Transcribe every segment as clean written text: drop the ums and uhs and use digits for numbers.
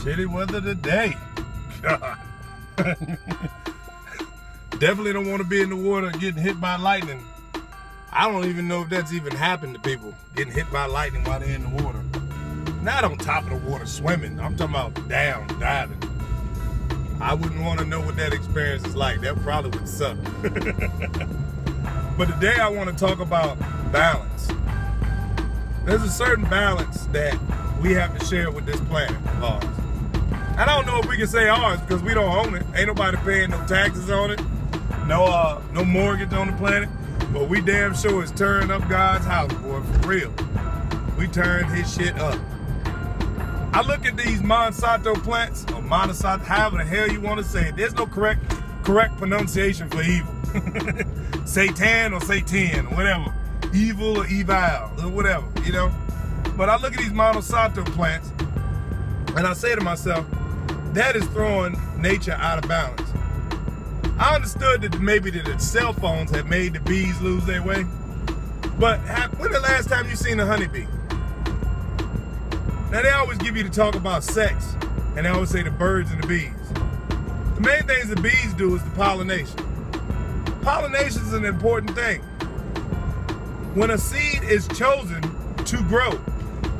Shitty weather today. God. Definitely don't want to be in the water getting hit by lightning. I don't even know if that's even happened to people, getting hit by lightning while they're in the water. Not on top of the water swimming. I'm talking about down, diving. I wouldn't want to know what that experience is like. That probably would suck. But today I want to talk about balance. There's a certain balance that we have to share with this planet of ours. I don't know if we can say ours because we don't own it. Ain't nobody paying no taxes on it. No mortgage on the planet. But we damn sure is tearing up God's house, boy, for real. We turned his shit up. I look at these Monsanto plants, or Monsanto, however the hell you want to say it. There's no correct pronunciation for evil. Satan or Satan, or whatever. Evil or evil, or whatever, you know. But I look at these Monsanto plants, and I say to myself, that is throwing nature out of balance. I understood that maybe the cell phones have made the bees lose their way. But when the last time you seen a honeybee? Now they always give you to talk about sex, and they always say the birds and the bees. The main things the bees do is the pollination. Pollination is an important thing. When a seed is chosen to grow,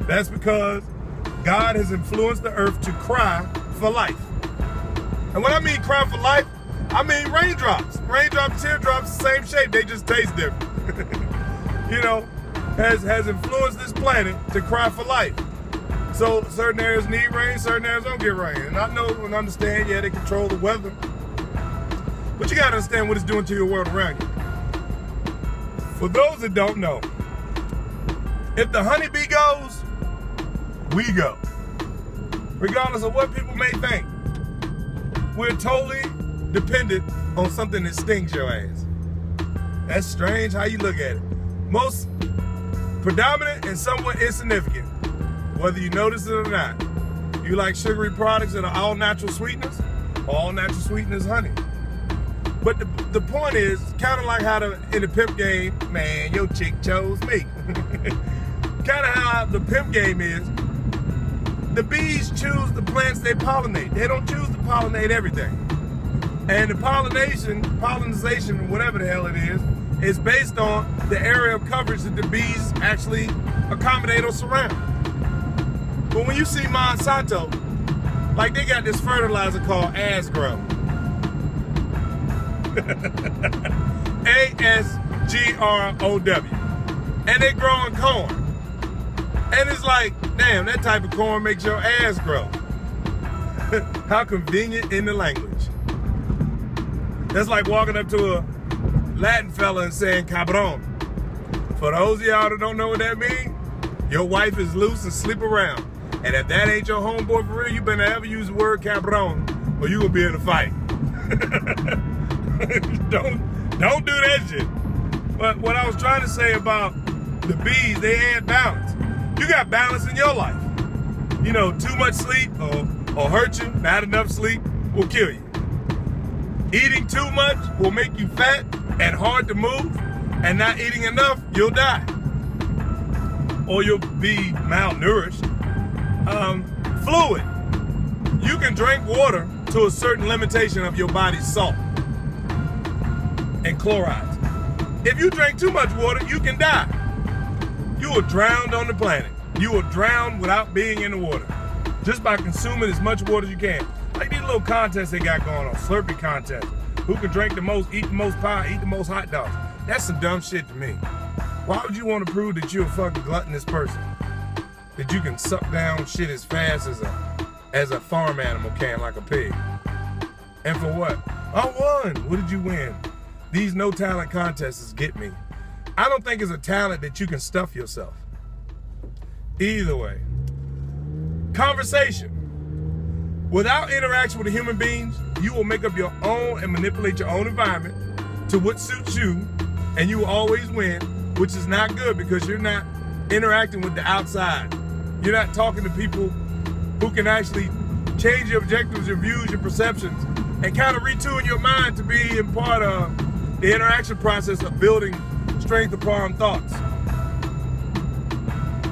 that's because God has influenced the earth to cry for life. And when I mean cry for life, I mean raindrops. Raindrops, teardrops, the same shape, they just taste different. You know, has influenced this planet to cry for life. So certain areas need rain, certain areas don't get rain. And I know and understand, yeah, they control the weather. But you gotta understand what it's doing to your world around you. For those that don't know, if the honeybee goes, we go. Regardless of what people may think, we're totally dependent on something that stings your ass. That's strange how you look at it. Most predominant and somewhat insignificant, whether you notice it or not. You like sugary products that are all natural sweeteners? All natural sweeteners, honey. But the point is, kind of like how in the pimp game, man, your chick chose me. Kind of how the pimp game is, the bees choose the plants they pollinate. They don't choose to pollinate everything. And the pollination, whatever the hell it is based on the area of coverage that the bees actually accommodate or surround. But when you see Monsanto, like they got this fertilizer called Asgrow. A-S-G-R-O-W. And they growing corn. And it's like, damn, that type of corn makes your ass grow. How convenient in the language. That's like walking up to a Latin fella and saying cabron. For those of y'all that don't know what that means, your wife is loose and sleep around. And if that ain't your homeboy for real, you better ever use the word cabron or you gonna be in a fight. Don't do that shit. But what I was trying to say about the bees, they add balance. You got balance in your life. You know, too much sleep or hurt you. Not enough sleep will kill you. Eating too much will make you fat and hard to move. And not eating enough, you'll die. Or you'll be malnourished. Fluid. You can drink water to a certain limitation of your body's salt and chlorides. If you drink too much water, you can die. You will drown on the planet. You will drown without being in the water. Just by consuming as much water as you can. Like these little contests they got going on, Slurpee contest. Who can drink the most, eat the most pie, eat the most hot dogs. That's some dumb shit to me. Why would you want to prove that you're a fucking gluttonous person? That you can suck down shit as fast as a farm animal can, like a pig. And for what? I won. What did you win? These no talent contests get me. I don't think it's a talent that you can stuff yourself. Either way. Conversation. Without interaction with the human beings, you will make up your own and manipulate your own environment to what suits you, and you will always win, which is not good because you're not interacting with the outside. You're not talking to people who can actually change your objectives, your views, your perceptions, and kind of retune your mind to be in part of the interaction process of building strength upon thoughts.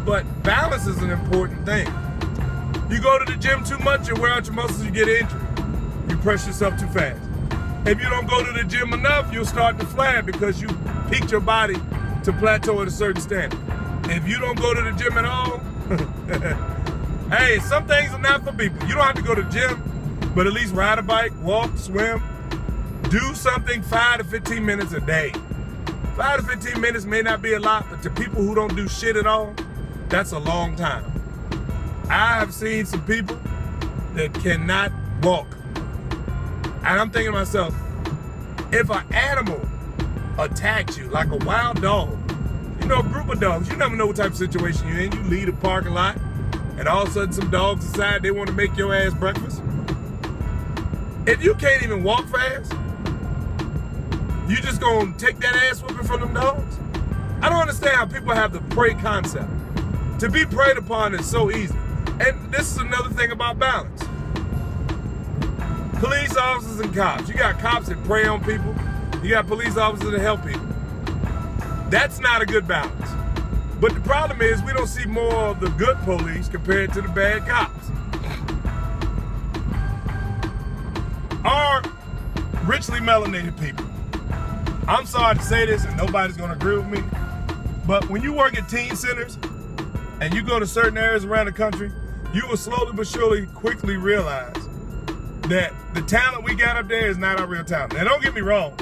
But balance is an important thing. You go to the gym too much, you wear out your muscles, you get injured. You press yourself too fast. If you don't go to the gym enough, you'll start to flab because you peaked your body to plateau at a certain standard. If you don't go to the gym at all, hey, some things are not for people. You don't have to go to the gym, but at least ride a bike, walk, swim, do something 5 to 15 minutes a day. 5 to 15 minutes may not be a lot, but to people who don't do shit at all, that's a long time. I have seen some people that cannot walk. And I'm thinking to myself, if an animal attacks you like a wild dog, you know, a group of dogs, you never know what type of situation you're in. You leave a parking lot, and all of a sudden some dogs decide they want to make your ass breakfast. If you can't even walk fast, you just gonna take that ass whooping from them dogs? I don't understand how people have the prey concept. To be preyed upon is so easy. And this is another thing about balance. Police officers and cops. You got cops that prey on people. You got police officers that help people. That's not a good balance. But the problem is we don't see more of the good police compared to the bad cops. Our richly melanated people. I'm sorry to say this and nobody's gonna agree with me, but when you work at teen centers and you go to certain areas around the country, you will slowly but surely quickly realize that the talent we got up there is not our real talent. Now don't get me wrong,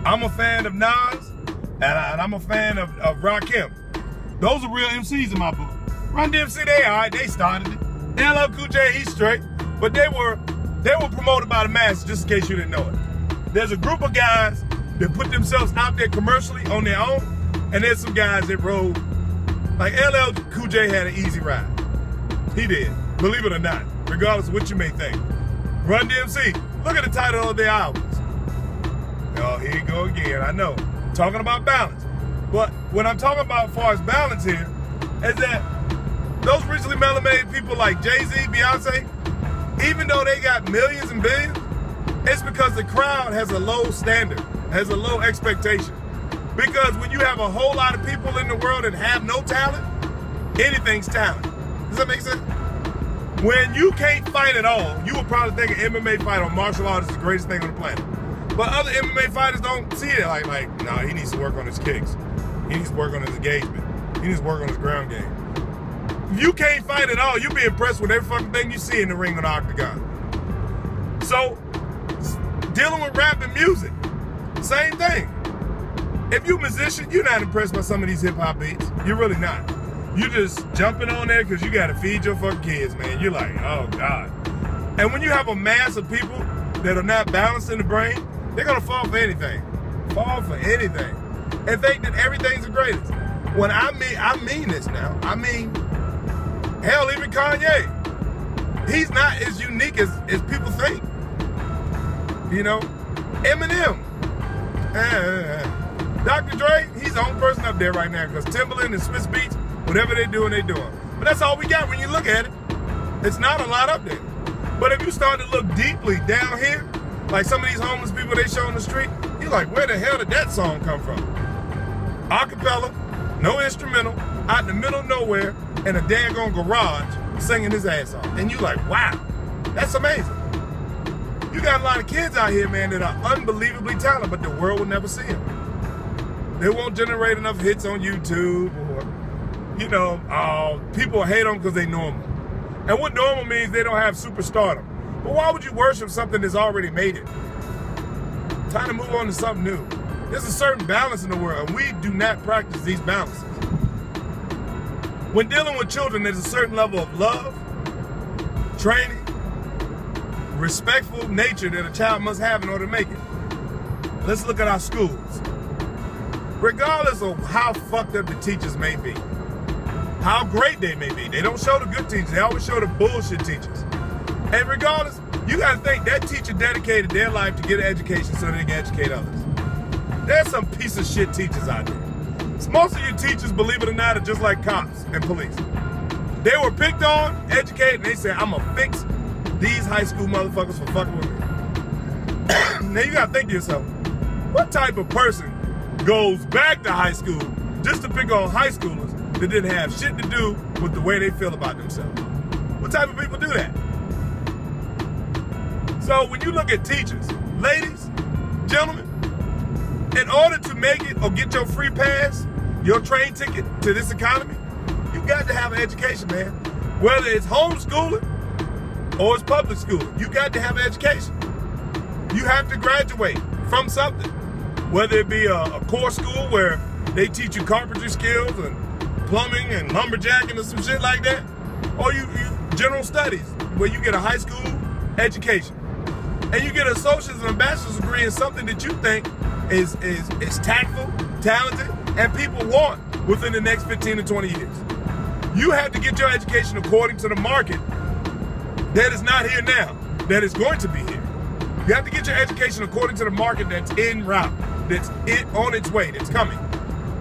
I'm a fan of Nas and I'm a fan of Rakim. Those are real MCs in my book. Run DMC, they all right, they started it. LL Cool J, he's straight, but they were promoted by the masses, just in case you didn't know it. There's a group of guys that put themselves out there commercially on their own, and there's some guys that rode, like LL Cool J had an easy ride. He did, believe it or not, regardless of what you may think. Run DMC, look at the title of their albums. Oh, here you go again, I know. Talking about balance. But what I'm talking about as far as balance here is that those richly melanated people like Jay-Z, Beyonce, even though they got millions and billions, it's because the crowd has a low standard, has a low expectation. Because when you have a whole lot of people in the world that have no talent, anything's talent. Does that make sense? When you can't fight at all, you would probably think an MMA fight or martial art is the greatest thing on the planet. But other MMA fighters don't see it like, nah, he needs to work on his kicks. He needs to work on his engagement. He needs to work on his ground game. If you can't fight at all, you'll be impressed with every fucking thing you see in the ring or the octagon. So, dealing with rap and music, same thing. If you're a musician, you're not impressed by some of these hip-hop beats. You're really not. You just jumping on there because you got to feed your fucking kids, man. You're like, oh, God. And when you have a mass of people that are not balanced in the brain, they're going to fall for anything. Fall for anything. And think that everything's the greatest. When I mean this now. I mean, hell, even Kanye. He's not as unique as people think. You know? Eminem. Dr. Dre, he's the only person up there right now because Timbaland and Swizz Beatz, whatever they're doing, they're doing. But that's all we got when you look at it. It's not a lot up there. But if you start to look deeply down here, like some of these homeless people they show on the street, you're like, where the hell did that song come from? Acapella, no instrumental, out in the middle of nowhere, in a daggone garage, singing his ass off. And you like, wow, that's amazing. You got a lot of kids out here, man, that are unbelievably talented, but the world will never see them. They won't generate enough hits on YouTube, or, you know, people hate them because they normal. And what normal means, they don't have superstardom. But why would you worship something that's already made it? Time to move on to something new. There's a certain balance in the world, and we do not practice these balances. When dealing with children, there's a certain level of love, training, respectful nature that a child must have in order to make it. Let's look at our schools. Regardless of how fucked up the teachers may be, how great they may be, they don't show the good teachers, they always show the bullshit teachers. And regardless, you gotta think that teacher dedicated their life to get an education so they can educate others. There's some piece of shit teachers out there. Most of your teachers, believe it or not, are just like cops and police. They were picked on, educated, and they said, I'm gonna fix these high school motherfuckers for fucking with me. Now you gotta think to yourself, what type of person goes back to high school just to pick on high schoolers that didn't have shit to do with the way they feel about themselves? What type of people do that? So when you look at teachers, ladies, gentlemen, in order to make it or get your free pass, your train ticket to this economy, you got to have an education, man. Whether it's homeschooling or it's public school, you got to have an education. You have to graduate from something. Whether it be a core school where they teach you carpentry skills and plumbing and lumberjacking or some shit like that, or you general studies where you get a high school education. And you get an associate's and a bachelor's degree in something that you think is tactful, talented, and people want within the next 15 to 20 years. You have to get your education according to the market that is not here now, that is going to be here. You have to get your education according to the market that's en route, that's on its way, that's coming.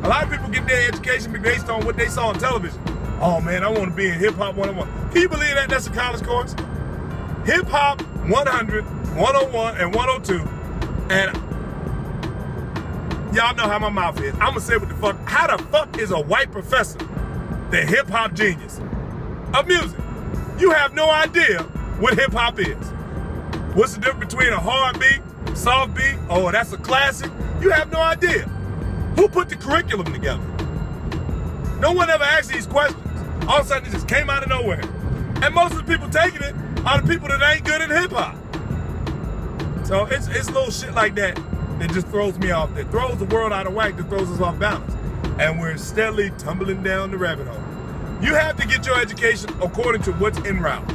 A lot of people get their education based on what they saw on television. Oh man, I want to be in Hip Hop 101. Can you believe that that's a college course? Hip Hop 100, 101, and 102. And y'all know how my mouth is. I'm gonna say what the fuck. How the fuck is a white professor the hip hop genius of music? You have no idea what hip hop is. What's the difference between a hard beat, soft beat? Oh, that's a classic. You have no idea. Who put the curriculum together? No one ever asked these questions. All of a sudden, it just came out of nowhere. And most of the people taking it are the people that ain't good at hip hop. So it's little shit like that that just throws me off, that throws the world out of whack, that throws us off balance. And we're steadily tumbling down the rabbit hole. You have to get your education according to what's en route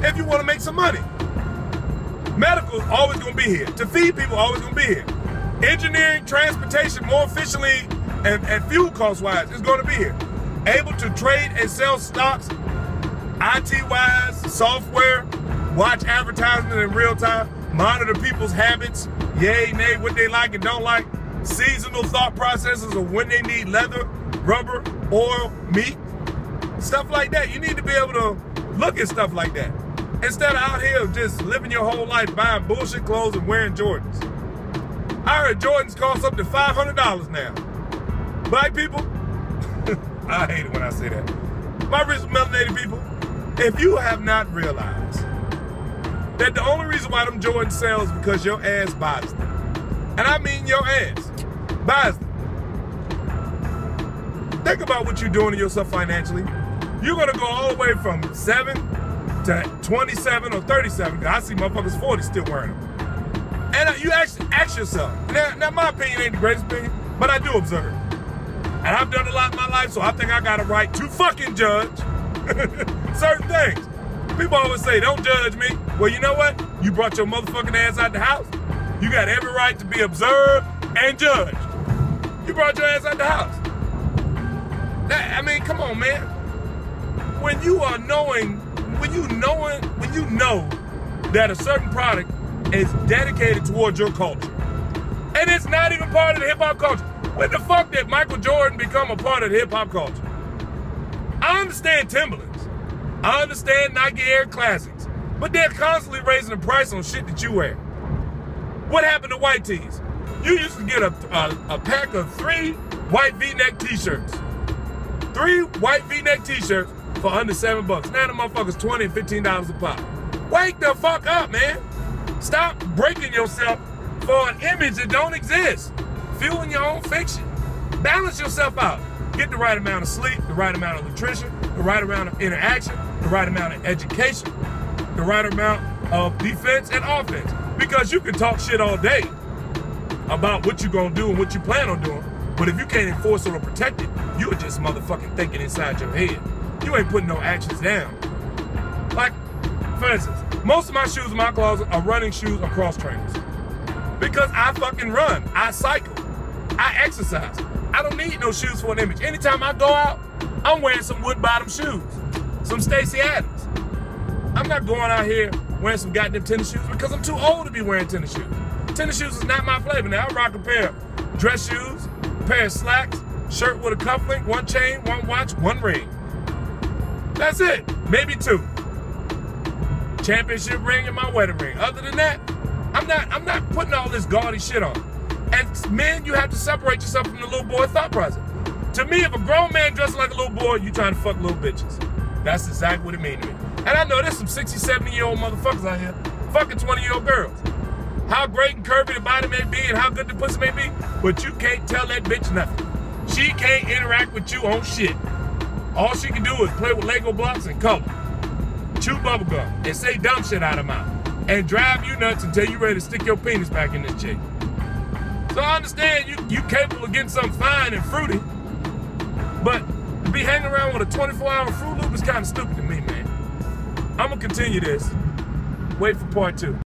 if you want to make some money. Medical always going to be here. To feed people always going to be here. Engineering, transportation, more efficiently and fuel cost-wise is going to be here. Able to trade and sell stocks, IT-wise, software, watch advertisement in real time, monitor people's habits, yay, nay, what they like and don't like, seasonal thought processes of when they need leather, rubber, oil, meat, stuff like that. You need to be able to look at stuff like that instead of out here just living your whole life buying bullshit clothes and wearing Jordans. I heard Jordans cost up to $500 now. Black people, I hate it when I say that. My rich melanated people, if you have not realized that the only reason why them Jordans sell is because your ass buys them, and I mean your ass buys them. Think about what you're doing to yourself financially. You're gonna go all the way from 7 to 27 or 37, because I see motherfuckers 40 still wearing them. And you actually ask yourself, now my opinion ain't the greatest opinion, but I do observe. And I've done a lot in my life, so I think I got a right to fucking judge certain things. People always say, don't judge me. Well, you know what? You brought your motherfucking ass out the house. You got every right to be observed and judged. You brought your ass out the house. I mean, come on, man. When you know that a certain product is dedicated towards your culture, and it's not even part of the hip hop culture. When the fuck did Michael Jordan become a part of the hip hop culture? I understand Timberlands. I understand Nike Air Classics, but they're constantly raising the price on shit that you wear. What happened to white tees? You used to get a pack of 3 white V-neck t-shirts. 3 white V-neck t-shirts for under $7. Now the motherfuckers $20 and $15 a pop. Wake the fuck up, man. Stop breaking yourself for an image that don't exist. Fueling your own fiction. Balance yourself out. Get the right amount of sleep, the right amount of nutrition, the right amount of interaction, the right amount of education, the right amount of defense and offense. Because you can talk shit all day about what you're gonna do and what you plan on doing, but if you can't enforce it or protect it, you're just motherfucking thinking inside your head. You ain't putting no actions down. Like, for instance, most of my shoes in my closet are running shoes or cross trainers. Because I fucking run, I cycle, I exercise. I don't need no shoes for an image. Anytime I go out, I'm wearing some wood bottom shoes, some Stacey Adams. I'm not going out here wearing some goddamn tennis shoes because I'm too old to be wearing tennis shoes. Tennis shoes is not my flavor. Now I rock a pair of dress shoes, a pair of slacks, shirt with a cufflink, 1 chain, 1 watch, 1 ring. That's it, maybe 2. Championship ring and my wedding ring. Other than that, I'm not putting all this gaudy shit on. And men, you have to separate yourself from the little boy thought process. To me, if a grown man dresses like a little boy, you trying to fuck little bitches. That's exactly what it means to me. And I know there's some 60, 70-year-old motherfuckers out here fucking 20-year-old girls. How great and curvy the body may be and how good the pussy may be, but you can't tell that bitch nothing. She can't interact with you on shit. All she can do is play with Lego blocks and color, chew bubblegum, and say dumb shit out of her mouth, and drive you nuts until you ready to stick your penis back in this chick. So I understand you capable of getting something fine and fruity, but to be hanging around with a 24-hour Fruit Loop is kind of stupid to me, man. I'm gonna continue this. Wait for part 2.